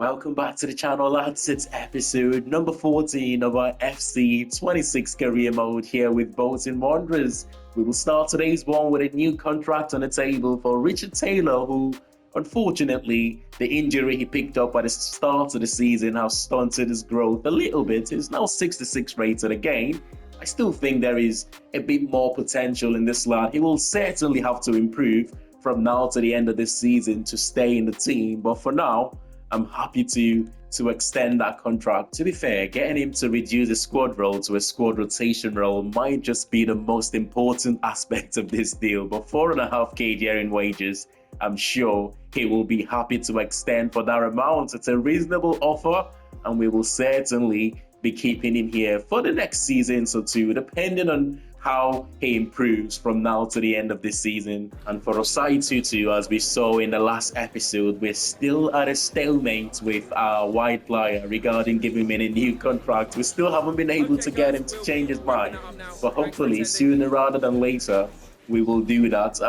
Welcome back to the channel, lads. It's episode number 14 of our FC 26 career mode here with Bolton Wanderers. We will start today's one with a new contract on the table for Richard Taylor, who, unfortunately, the injury he picked up at the start of the season has stunted his growth a little bit. He's now 66 rated again. I still think there is a bit more potential in this lad. He will certainly have to improve from now to the end of this season to stay in the team, but for now, I'm happy to extend that contract. To be fair, getting him to reduce a squad role to a squad rotation role might just be the most important aspect of this deal. But 4.5k year in wages, I'm sure he will be happy to extend for that amount. It's a reasonable offer, and we will certainly be keeping him here for the next season or two, depending on how he improves from now to the end of this season. And for Osai Tutu, as we saw in the last episode, we're still at a stalemate with our white player regarding giving him a new contract. We still haven't been able to get him to change his mind, but hopefully sooner rather than later we will do that.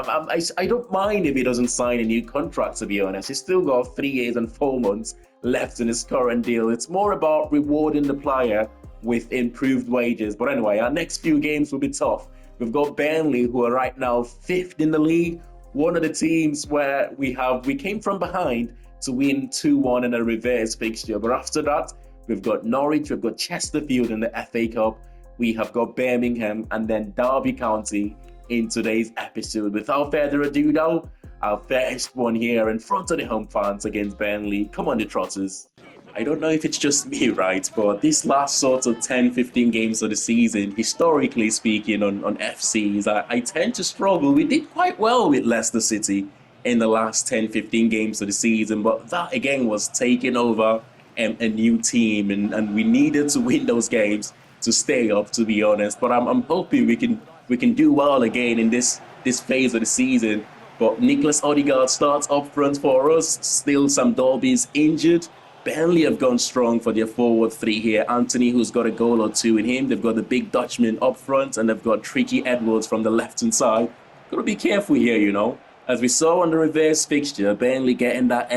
I don't mind if he doesn't sign a new contract, to be honest. He's still got 3 years and 4 months left in his current deal. It's more about rewarding the player with improved wages. But anyway, our next few games will be tough. We've got Burnley, who are right now 5th in the league. One of the teams where we came from behind to win 2-1 in a reverse fixture. But after that, we've got Norwich, we've got Chesterfield in the FA Cup, we have got Birmingham, and then Derby County in today's episode. Without further ado though, our first one here in front of the home fans against Burnley. Come on, the Trotters. I don't know if it's just me, right, but this last sort of 10-15 games of the season, historically speaking on FCs, I tend to struggle. We did quite well with Leicester City in the last 10-15 games of the season, but that again was taking over a new team, and we needed to win those games to stay up, to be honest. But I'm hoping we can do well again in this phase of the season. But Nicholas Odegaard starts up front for us. Still, Sam Dolby's injured. Burnley have gone strong for their forward three here. Anthony, who's got a goal or two in him. They've got the big Dutchman up front, and they've got Tricky Edwards from the left-hand side. Got to be careful here, you know. As we saw on the reverse fixture, Burnley getting that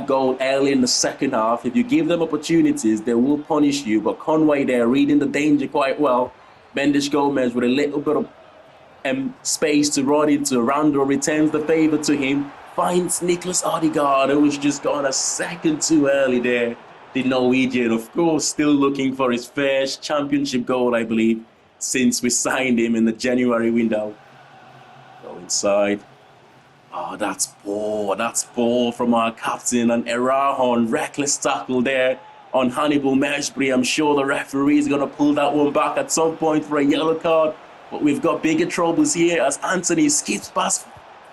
goal early in the second half. If you give them opportunities, they will punish you. But Conway there reading the danger quite well. Mendes Gomez with a little bit of space to run into. Randall returns the favour to him. Finds Nicholas Odegaard, who was just gone a second too early there. The Norwegian, of course, still looking for his first championship goal, I believe, since we signed him in the January window. Go inside. Oh, that's ball from our captain, and Erahon, reckless tackle there on Hannibal Meshbury. I'm sure the referee is going to pull that one back at some point for a yellow card, but we've got bigger troubles here as Anthony skips past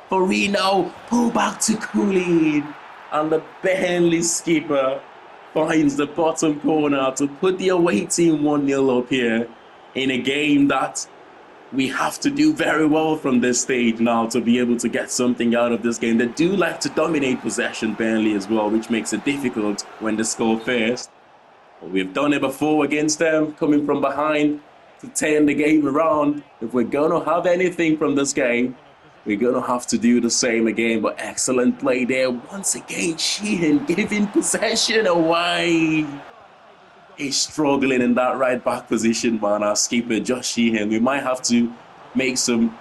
Farino, pull back to Cooley, and the Burnley skipper finds the bottom corner to put the away team 1-0 up here in a game that we have to do very well from this stage now to be able to get something out of this game. They do like to dominate possession, Burnley, as well, which makes it difficult when they score first. But we've done it before against them, coming from behind to turn the game around. If we're going to have anything from this game, we're going to have to do the same again. But excellent play there. Once again, Sheehan giving possession away. He's struggling in that right back position, man. Our skipper, Josh Sheehan. We might have to make some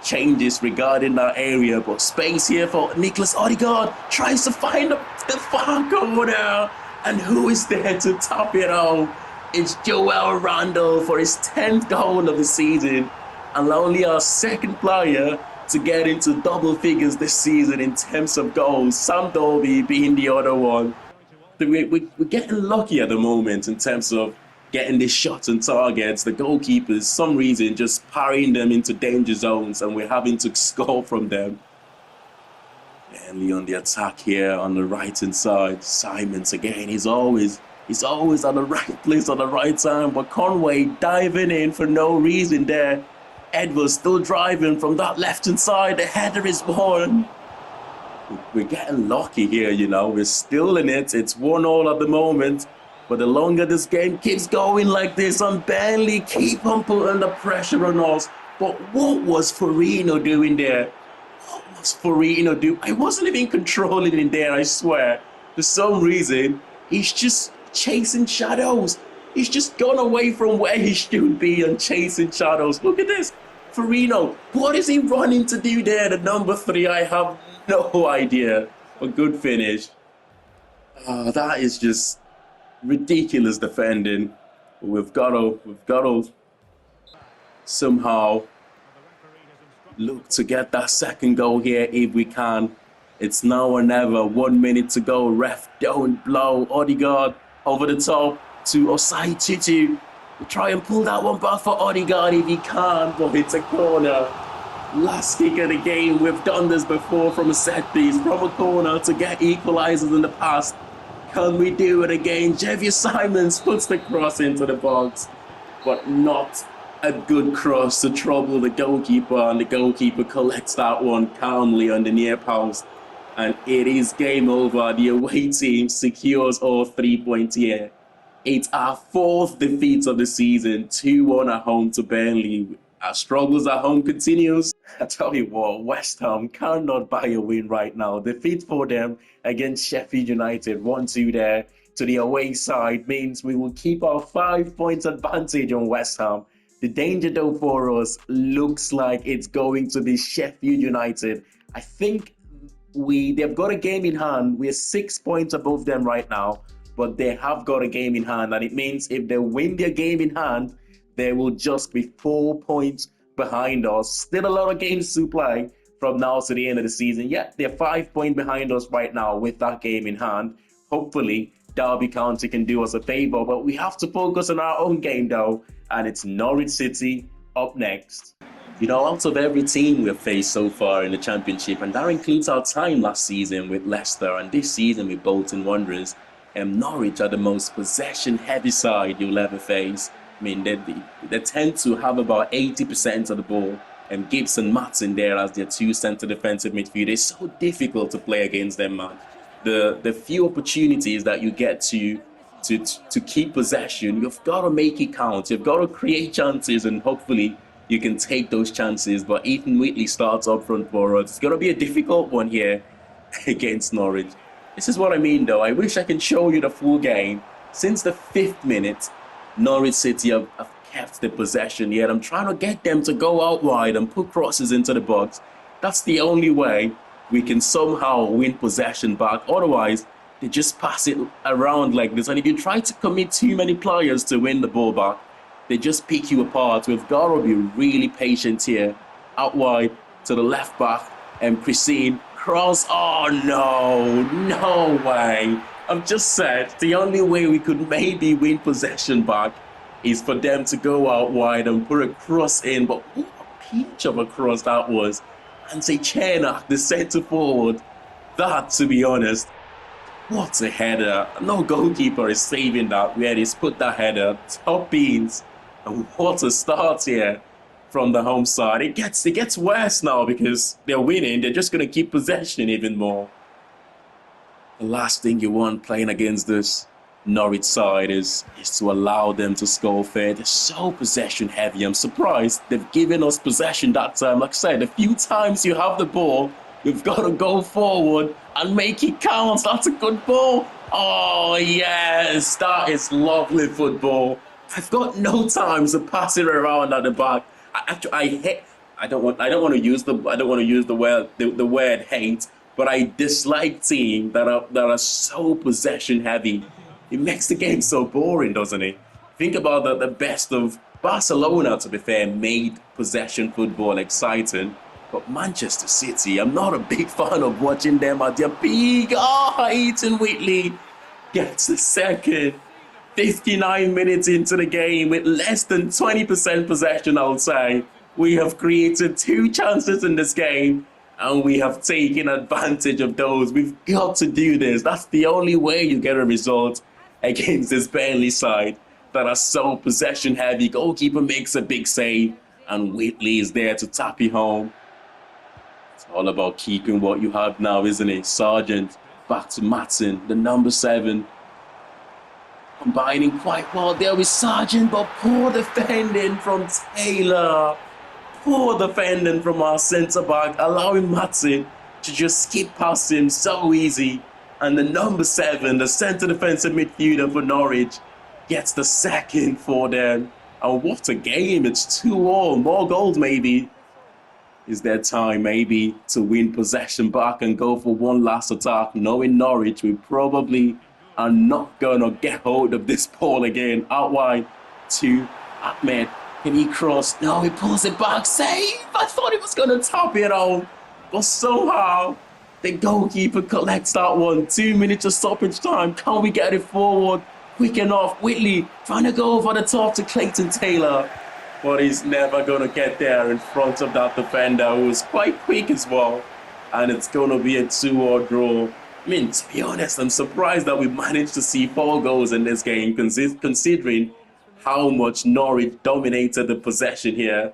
changes regarding that area. But space here for Nicholas Odegaard. Tries to find the far corner. And who is there to top it all? It's Joel Randall for his 10th goal of the season. And only our second player to get into double figures this season in terms of goals. Sam Dolby being the other one. We're getting lucky at the moment in terms of getting these shots and targets. The goalkeepers, some reason, just parrying them into danger zones, and we're having to score from them. Burnley on the attack here on the right-hand side. Simons again, he's always at the right place at the right time, but Conway diving in for no reason there. Edwards still driving from that left-hand side. The header is won. We're getting lucky here, you know. We're still in it. It's 1-1 at the moment. But the longer this game keeps going like this, and Burnley keep on putting the pressure on us. But what was Farino doing there? What was Farino doing? I wasn't even controlling in there, I swear. for some reason, he's just chasing shadows. He's just gone away from where he should be and chasing shadows. Look at this. Firmino, what is he running to do there? The number 3, I have no idea. A good finish. Oh, that is just ridiculous defending. We've got to somehow look to get that second goal here if we can. It's now or never. 1 minute to go. Ref, don't blow. Odegaard over the top to Osai Tutu. Try and pull that one back for Odegaard if he can, but it's a corner. Last kick of the game. We've done this before from a set piece, from a corner to get equalizers in the past. Can we do it again? Javier Simons puts the cross into the box, but not a good cross to trouble the goalkeeper, and the goalkeeper collects that one calmly on the near post, and it is game over. The away team secures all 3 points here. It's our 4th defeat of the season, 2-1 at home to Burnley. Our struggles at home continues. I tell you what, West Ham cannot buy a win right now. Defeat for them against Sheffield United, 1-2 there to the away side, means we will keep our 5 points advantage on West Ham. The danger though for us looks like it's going to be Sheffield United. I think they've got a game in hand. We're 6 points above them right now, but they have got a game in hand, and it means if they win their game in hand, they will just be 4 points behind us. Still a lot of games to play from now to the end of the season. Yeah, they're 5 points behind us right now with that game in hand. Hopefully, Derby County can do us a favour, but we have to focus on our own game though, and it's Norwich City up next. You know, out of every team we've faced so far in the Championship, and that includes our time last season with Leicester and this season with Bolton Wanderers, Norwich are the most possession-heavy side you'll ever face. I mean, they tend to have about 80% of the ball, and Gibbs and Matson there as their 2 centre defensive midfielders. It's so difficult to play against them, man. The few opportunities that you get to keep possession, you've got to make it count. You've got to create chances, and hopefully you can take those chances. But Ethan Whitley starts up front for us. It's going to be a difficult one here against Norwich. This is what I mean, though. I wish I can show you the full game. Since the 5th minute, Norwich City have kept the possession, yet I'm trying to get them to go out wide and put crosses into the box. That's the only way we can somehow win possession back. Otherwise, they just pass it around like this. And if you try to commit too many players to win the ball back, they just pick you apart. We've got to be really patient here. Out wide to the left back, and Christine cross. Oh no way. I've just said the only way we could maybe win possession back is for them to go out wide and put a cross in. But what a peach of a cross that was. And say Chernak, the centre forward. That, to be honest, what a header. No goalkeeper is saving that where he's put that header. Top beans. And what a start here from the home side. It gets worse now because they're winning. They're just going to keep possession even more. The last thing you want playing against this Norwich side is to allow them to score fair. They're so possession heavy. I'm surprised they've given us possession that time. Like I said, a few times you have the ball, you've got to go forward and make it count. That's a good ball. Oh yes, that is lovely football. I've got no time to pass it around at the back. I don't want to use the word hate, but I dislike teams that are so possession heavy. It makes the game so boring, doesn't it? Think about the best of Barcelona, to be fair, made possession football exciting. But Manchester City, I'm not a big fan of watching them at their peak. Ethan Whitley gets the second. 59 minutes into the game with less than 20% possession, I would say. We have created 2 chances in this game, and we have taken advantage of those. We've got to do this. That's the only way you get a result against this Burnley side that are so possession heavy. Goalkeeper makes a big save, and Whitley is there to tap it home. It's all about keeping what you have now, isn't it? Sargent back to Matson, the number 7. Combining quite well there with Sargent, but poor defending from Taylor. Poor defending from our centre-back, allowing Matson to just skip past him so easy. And the number 7, the centre defensive midfielder for Norwich, gets the second for them. And what a game. It's 2-all. More goals maybe. Is there time maybe to win possession back and go for one last attack? Knowing Norwich, we probably are not going to get hold of this ball again. Out wide to Ahmed. Can he cross? No, he pulls it back. Save! I thought he was going to top it on. But somehow, the goalkeeper collects that one. 2 minutes of stoppage time. Can we get it forward quick enough? Whitley trying to go over the top to Clayton Taylor. But he's never going to get there in front of that defender who was quite quick as well. And it's going to be a 2-all draw. I mean, to be honest, I'm surprised that we managed to see 4 goals in this game, considering how much Norwich dominated the possession here.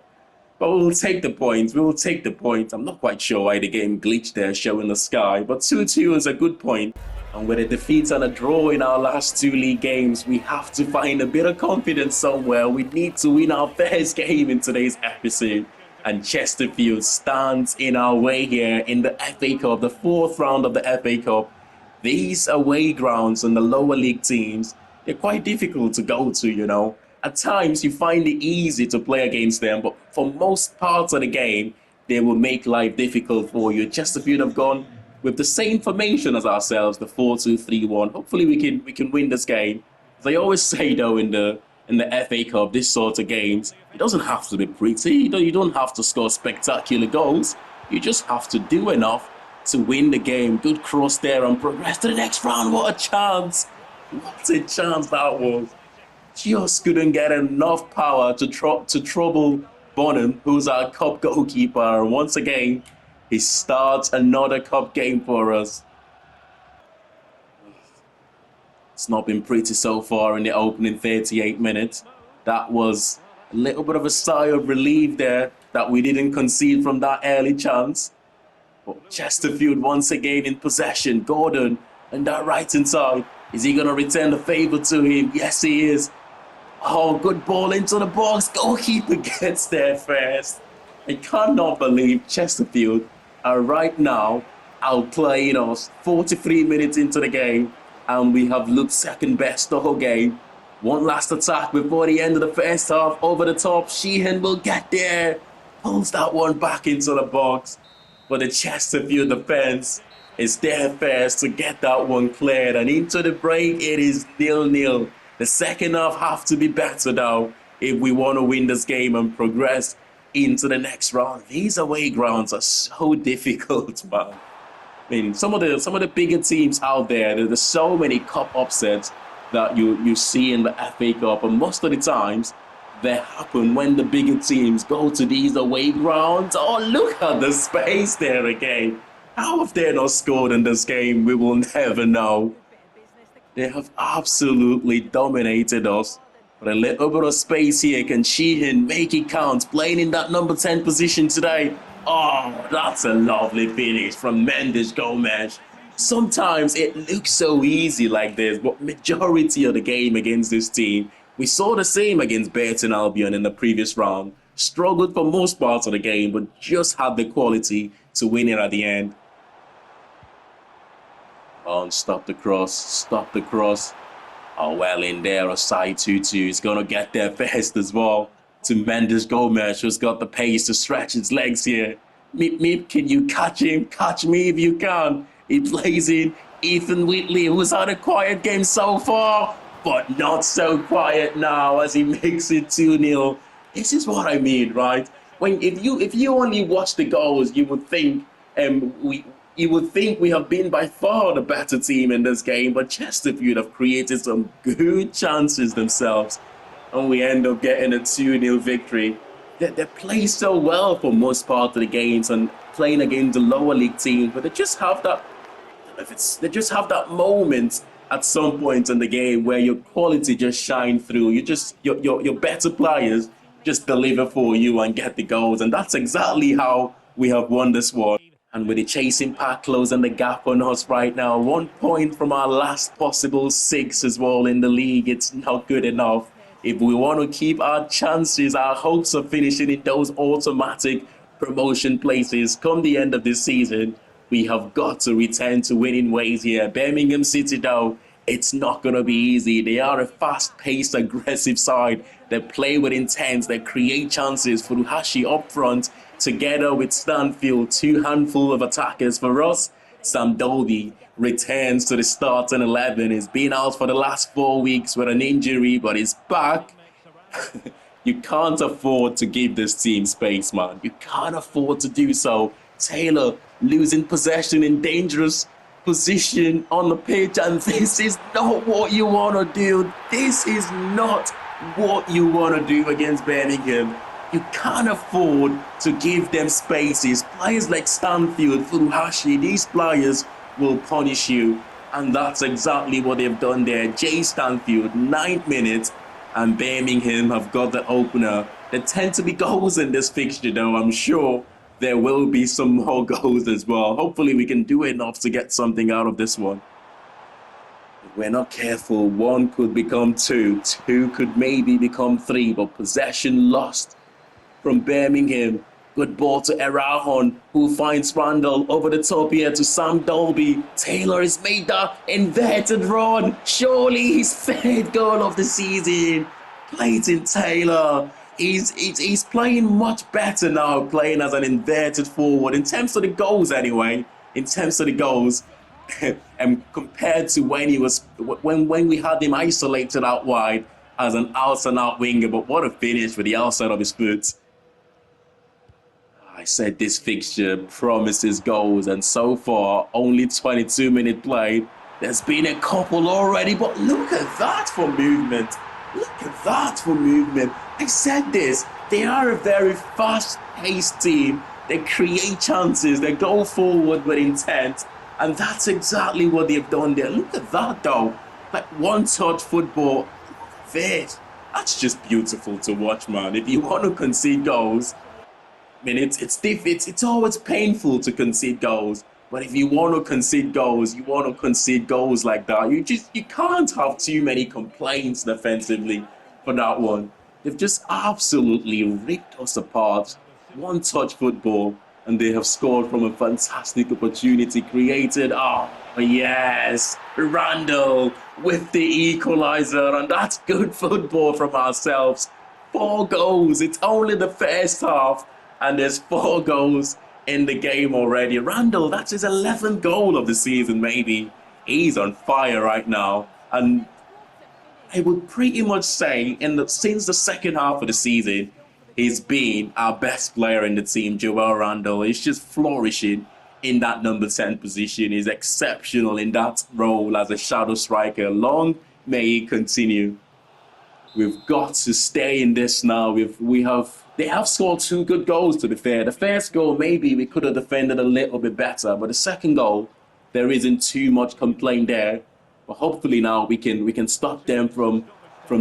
But we'll take the point. We will take the point. I'm not quite sure why the game glitched there, showing the sky. But 2-2 is a good point. And with a defeat and a draw in our last 2 league games, we have to find a bit of confidence somewhere. We need to win our first game in today's episode. And Chesterfield stands in our way here in the FA Cup, the 4th round of the FA Cup. These away grounds and the lower league teams, they're quite difficult to go to, you know. At times, you find it easy to play against them, but for most parts of the game, they will make life difficult for you. Chesterfield have gone with the same formation as ourselves, the 4-2-3-1. Hopefully, we can win this game. As I always say, though, in the FA Cup, this sort of games, it doesn't have to be pretty. You don't have to score spectacular goals. You just have to do enough to win the game. Good cross there and progress to the next round. What a chance! What a chance that was. Just couldn't get enough power to trouble Bonham, who's our cup goalkeeper. And once again, he starts another cup game for us. It's not been pretty so far in the opening 38 minutes. That was a little bit of a sigh of relief there that we didn't concede from that early chance. But Chesterfield once again in possession. Gordon and that right-hand side. Is he going to return the favour to him? Yes, he is. Oh, good ball into the box. Goalkeeper gets there first. I cannot believe Chesterfield are right now outplaying us 43 minutes into the game. And we have looked second best the whole game. One last attack before the end of the first half. Over the top. Sheehan will get there. Pulls that one back into the box. But the Chesterfield defence is there first to get that one cleared. And into the break, it is 0-0. The second half have to be better now if we want to win this game and progress into the next round. These away grounds are so difficult, man. I mean, some of the bigger teams out there, there's so many cup upsets that you see in the FA Cup, and most of the times they happen when the bigger teams go to these away grounds. Oh, look at the space there again. How have they not scored in this game? We will never know. They have absolutely dominated us. But a little bit of space here. Can Sheehan make it count? Playing in that number 10 position today. Oh, that's a lovely finish from Mendes Gomez. Sometimes it looks so easy like this, but majority of the game against this team, we saw the same against Bolton Albion in the previous round. Struggled for most parts of the game, but just had the quality to win it at the end. Oh, and stop the cross, stop the cross. Oh, well in there, a side 2-2. He's going to get there first as well. To Mendes Gomez, who's got the pace to stretch his legs here. Meep, can you catch him? Catch me if you can. He plays in Ethan Whitley, who's had a quiet game so far, but not so quiet now as he makes it 2-0. This is what I mean, right? If you only watch the goals, you would think we have been by far the better team in this game, but Chesterfield have created some good chances themselves, and we end up getting a 2-0 victory. They play so well for most part of the games and playing against the lower league teams, but they just have that moment at some point in the game where your quality just shines through. Your better players just deliver for you and get the goals, and that's exactly how we have won this one. And with the chasing pack closing the gap on us right now, 1 point from our last possible 6 as well in the league, it's not good enough. If we want to keep our chances, our hopes of finishing in those automatic promotion places come the end of this season, We have got to return to winning ways here. Birmingham City, though, it's not going to be easy. They are a fast-paced, aggressive side. They play with intent. They create chances. Furuhashi up front, together with Stanfield, two handful of attackers. For us, Sam Dolby returns to the starting 11. He's been out for the last 4 weeks with an injury, but he's back. You can't afford to give this team space, man. You can't afford to do so. Taylor losing possession in dangerous position on the pitch, and this is not what you want to do. This is not what you want to do against Birmingham. You can't afford to give them spaces. Players like Stanfield, Furuhashi, these players will punish you, and that's exactly what they've done there. Jay Stanfield, 9th minute, and Birmingham have got the opener. There tend to be goals in this fixture, though. I'm sure there will be some more goals as well. Hopefully we can do enough to get something out of this one. If we're not careful, one could become two could maybe become three, but possession lost from Birmingham. Good ball to Erahon, who finds Randall over the top here to Sam Dolby. Taylor has made that inverted run. Surely his 3rd goal of the season. Clayton Taylor. He's playing much better now, playing as an inverted forward, in terms of the goals anyway, in terms of the goals, and compared to when he was, when we had him isolated out wide as an out-and-out winger. But what a finish with the outside of his foot. I said this fixture promises goals, and so far, only 22 minutes played. There's been a couple already, but look at that for movement. Look at that for movement. I said this, they are a very fast-paced team. They create chances, they go forward with intent, and that's exactly what they've done there. Look at that though, like one-touch football. This, that's just beautiful to watch, man. If you want to concede goals, I mean, it's always painful to concede goals, but if you want to concede goals, you want to concede goals like that. You can't have too many complaints defensively for that one. They've just absolutely ripped us apart. One-touch football, and they have scored from a fantastic opportunity created. Oh, yes, Randall with the equalizer, and that's good football from ourselves. 4 goals. It's only the first half, and there's 4 goals in the game already. Randall, that's his 11th goal of the season, maybe. He's on fire right now, and I would pretty much say since the second half of the season, he's been our best player in the team, Joel Randall. He's just flourishing in that number 10 position. He's exceptional in that role as a shadow striker. Long may he continue. We've got to stay in this now. They have scored 2 good goals, to be fair. The first goal, maybe we could have defended a little bit better, but the second goal, there isn't too much complaint there. But hopefully now we can stop them from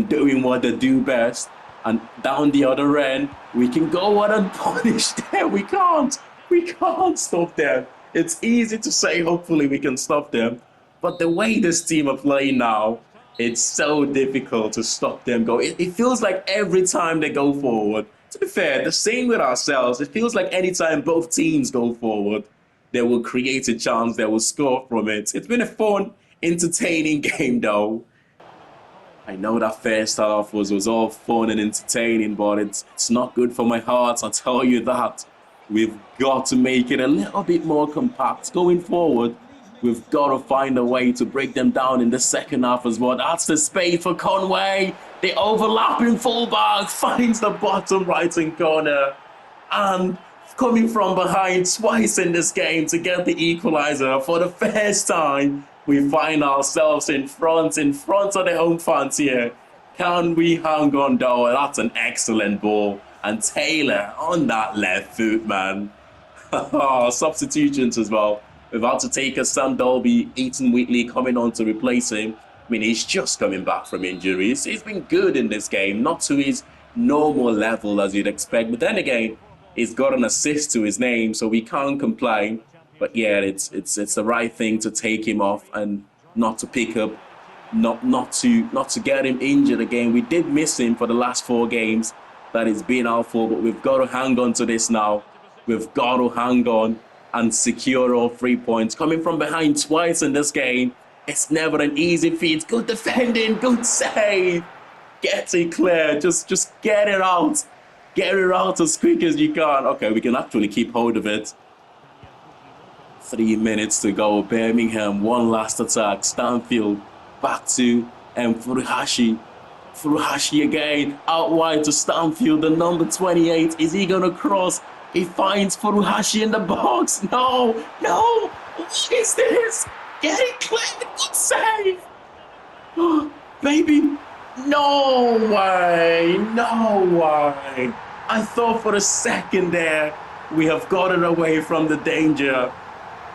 doing what they do best. And down the other end, we can go out and punish them. We can't stop them. It's easy to say, hopefully we can stop them. But the way this team are playing now, it's so difficult to stop them go. It feels like every time they go forward, to be fair, the same with ourselves. It feels like anytime both teams go forward, they will create a chance, they will score from it. It's been a fun, entertaining game though. I know that first half was all fun and entertaining, but it's not good for my heart, I'll tell you that. We've got to make it a little bit more compact going forward. We've got to find a way to break them down in the second half as well. That's the space for Conway. The overlapping fullback finds the bottom right-hand corner. And coming from behind twice in this game to get the equalizer for the first time, we find ourselves in front of the home fans here. Can we hang on though? That's an excellent ball. And Taylor on that left foot, man. Substitutions as well. We've had to take a Sam Dolby, Ethan Wheatley coming on to replace him. I mean, he's just coming back from injuries. He's been good in this game, not to his normal level as you'd expect. But then again, he's got an assist to his name, so we can't complain. But yeah, it's the right thing to take him off and not to pick up, not to get him injured again. We did miss him for the last 4 games that he's been out for, but we've got to hang on to this now. We've got to hang on. and secure all 3 points. Coming from behind twice in this game, it's never an easy feat. Good defending, good save. Get it clear, just get it out. Get it out as quick as you can. Okay, we can actually keep hold of it. 3 minutes to go. Birmingham, one last attack. Stanfield back to Furuhashi. Furuhashi again, out wide to Stanfield, the number 28. Is he gonna cross? He finds Furuhashi in the box. No, no, what is this? Get it clear, good save. Baby, no way, no way. I thought for a second there, we have gotten away from the danger.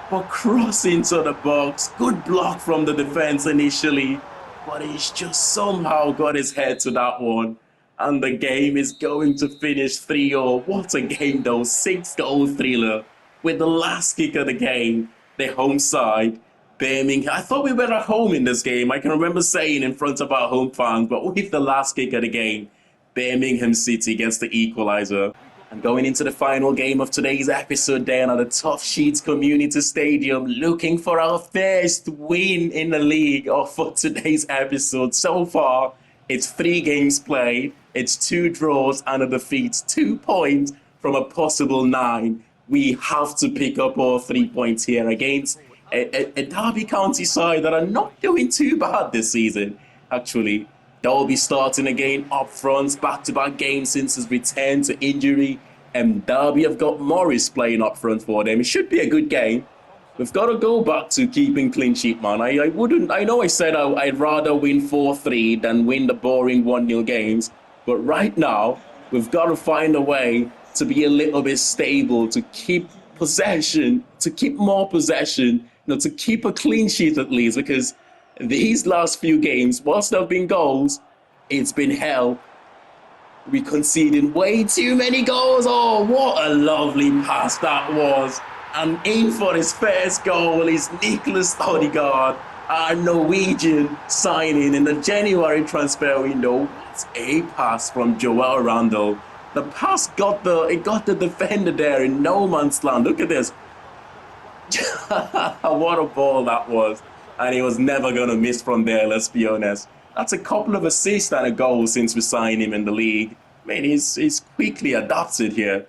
But crossing to the box, good block from the defense initially. But he's just somehow got his head to that one. And the game is going to finish 3-0. What a game though, 6-goal thriller. With the last kick of the game, the home side, Birmingham. I thought we were at home in this game. I can remember saying in front of our home fans, but with the last kick of the game, Birmingham City gets the equaliser. And going into the final game of today's episode then at the Toughsheet Community Stadium, looking for our first win in the league for today's episode. So far, it's 3 games played, it's 2 draws and a defeat, 2 points from a possible 9. We have to pick up all 3 points here against a Derby County side that are not doing too bad this season, actually. Derby starting again up front, back-to-back games since his return to injury. And Derby have got Morris playing up front for them. It should be a good game. We've got to go back to keeping clean sheet, man. I know I said I'd rather win 4-3 than win the boring 1-0 games. But right now, we've got to find a way to be a little bit stable, to keep possession, to keep more possession, to keep a clean sheet at least, because these last few games, whilst there have been goals, it's been hell. We conceded way too many goals. Oh, what a lovely pass that was. And in for his first goal is Nicholas Odegaard, our Norwegian signing in the January transfer window. What a pass from Joel Randall. The pass got the defender there in no man's land. Look at this. What a ball that was. And he was never going to miss from there, let's be honest. That's a couple of assists and a goal since we signed him in the league. I mean, he's quickly adapted here.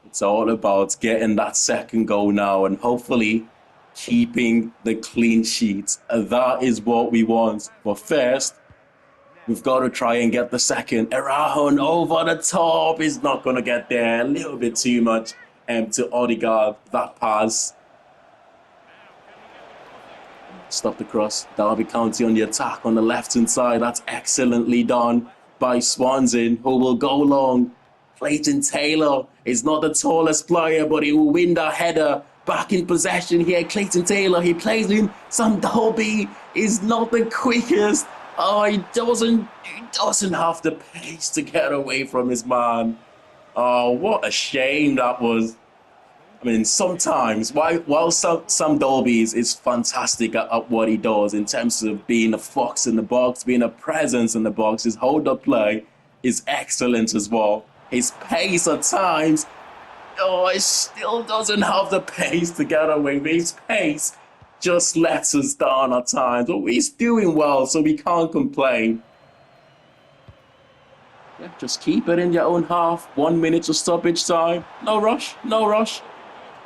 It's all about getting that second goal now and hopefully keeping the clean sheet. That is what we want. But first, we've got to try and get the second. Erahon over the top is not going to get there. A little bit too much to Odegaard. That pass. Stop the cross. Derby County on the attack on the left-hand side. That's excellently done by Swansea, who will go long. Clayton Taylor is not the tallest player, but he will win that header. Back in possession here. Clayton Taylor, he plays in. Sam Dolby is not the quickest. Oh, he doesn't have the pace to get away from his man. Oh, what a shame that was. I mean, sometimes, while Sam Dolby is fantastic at what he does in terms of being a fox in the box, being a presence in the box, his hold-up play is excellent as well. His pace at times, he still doesn't have the pace to get away. His pace just lets us down at times. But he's doing well, so we can't complain. Yeah, just keep it in your own half. 1 minute to stoppage time. No rush, no rush.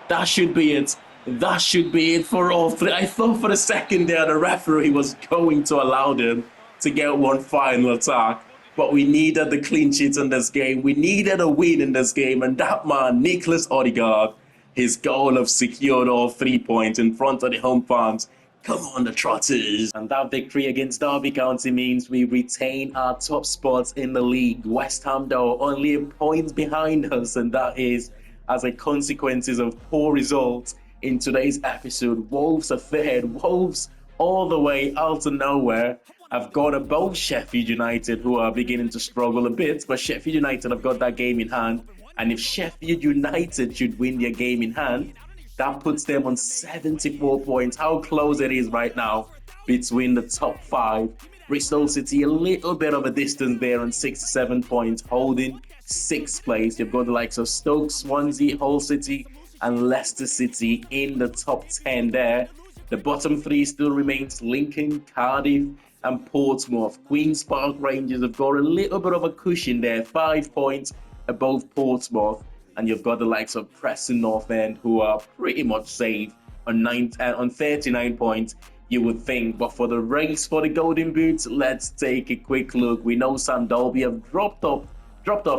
That should be it. That should be it for all 3. I thought for a second there the referee was going to allow them to get one final attack. But we needed the clean sheet in this game. We needed a win in this game. And that man, Nicholas Odegaard, his goal of secured all 3 points in front of the home fans. Come on, the Trotters. And that victory against Derby County means we retain our top spots in the league. West Ham, though, only a point behind us. And that is as a consequences of poor results in today's episode. Wolves are third. Wolves all the way out of nowhere. I've got both Sheffield United, who are beginning to struggle a bit, but Sheffield United have got that game in hand. And if Sheffield United should win their game in hand, that puts them on 74 points. How close it is right now between the top 5. Bristol City, a little bit of a distance there on 67 points, holding 6th place. You've got the likes of Stoke, Swansea, Hull City, and Leicester City in the top 10 there. The bottom three still remains Lincoln, Cardiff, and Portsmouth. Queen's Park Rangers have got a little bit of a cushion there, 5 points above Portsmouth. And you've got the likes of Preston North End, who are pretty much safe on 39 points, you would think. But for the race for the Golden Boots, let's take a quick look. We know Sam Dalby have dropped off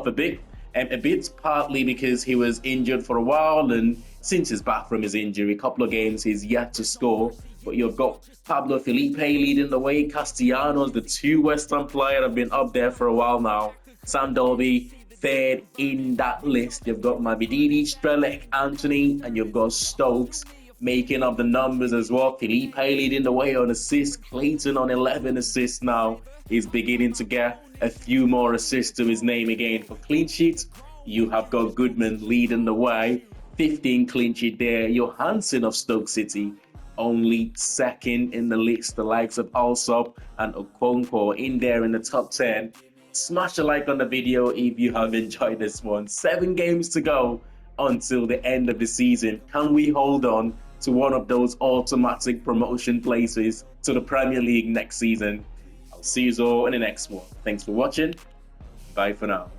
a bit, partly because he was injured for a while, and since he's back from his injury, a couple of games he's yet to score. But you've got Pablo Felipe leading the way. Castellanos, the two West Ham players, have been up there for a while now. Sam Dalby third in that list. You've got Mabididi, Strelec, Anthony, and you've got Stokes making up the numbers as well. Felipe leading the way on assists. Clayton on 11 assists now. He's beginning to get a few more assists to his name again. For clean sheets, you have got Goodman leading the way. 15 clean sheet there. Johansson of Stoke City only second in the list. The likes of Alsop and Okonkwo in there in the top 10. Smash a like on the video if you have enjoyed this one. 7 games to go until the end of the season. Can we hold on to one of those automatic promotion places to the Premier League next season? I'll see you all in the next one. Thanks for watching. Bye for now.